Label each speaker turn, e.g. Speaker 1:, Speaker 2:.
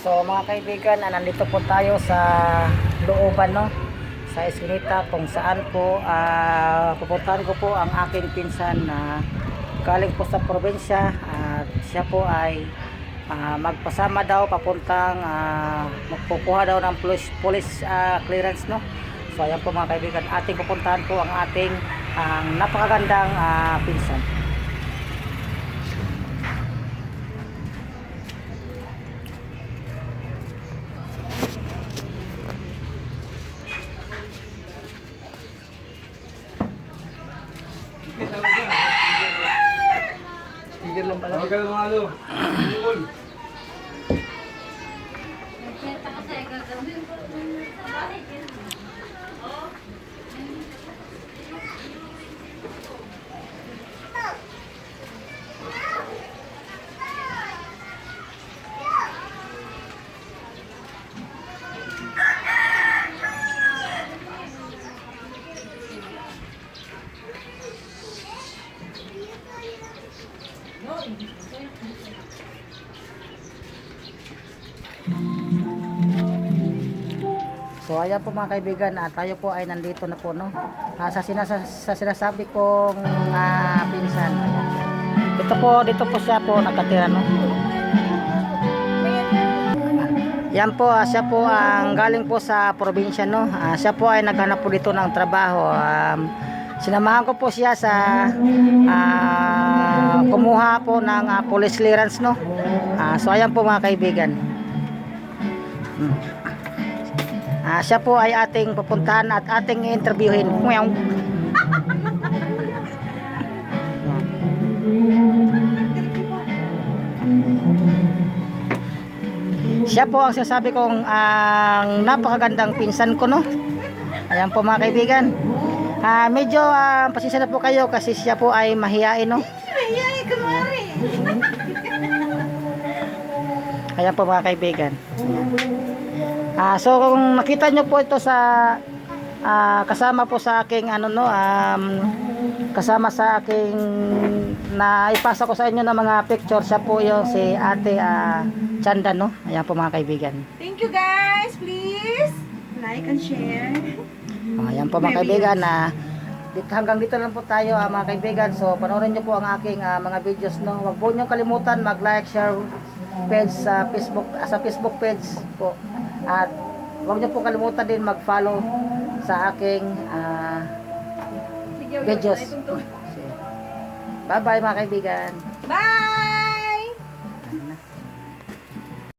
Speaker 1: So mga kaibigan, nandito po tayo sa looban, no? Sa Eskinita, kung saan po pupuntahan ko po ang aking pinsan na galing po sa probinsya, at siya po ay magpasama daw papuntang magkukuha daw ng police clearance, no? So ayan po mga kaibigan, ating pupuntahan po ang ating napakagandang pinsan.
Speaker 2: Tigil lang pala. Huwag ka lang mga ano. Bukol.
Speaker 1: So ayan po mga kaibigan, tayo po ay nandito na po, no? Sa sinasabi kong pinsan. Dito po siya po nakatira, no? Yan po, siya po ang galing po sa probinsya, no? Siya po ay naghanap po dito ng trabaho. Sinamahan ko po siya sa kumuha po ng police clearance, no? So ayan po mga kaibigan. Siya po ay ating pupuntahan at ating interviewin. Siya po ang sinasabi kong ang napakagandang pinsan ko, no? Ayan po mga kaibigan. Medyo pasensya na po kayo kasi siya po ay mahiyain, no?
Speaker 3: Mahiyain, kumari.
Speaker 1: Ayan po mga kaibigan. So kung nakita nyo po ito sa kasama po sa aking kasama sa aking na ipasa ko sa inyo ng mga picture, siya po yung si Ate Chanda, no? Ayan po mga kaibigan.
Speaker 3: Thank you guys, please like and share.
Speaker 1: Ayan po mga kaibigan, hanggang dito lang po tayo mga kaibigan. So panoorin nyo po ang aking mga videos, no? Huwag po nyo kalimutan mag-like, share page sa Facebook page po. At huwag niyo po kalimutan din mag-follow sa aking videos. Bye-bye mga kaibigan.
Speaker 3: Bye!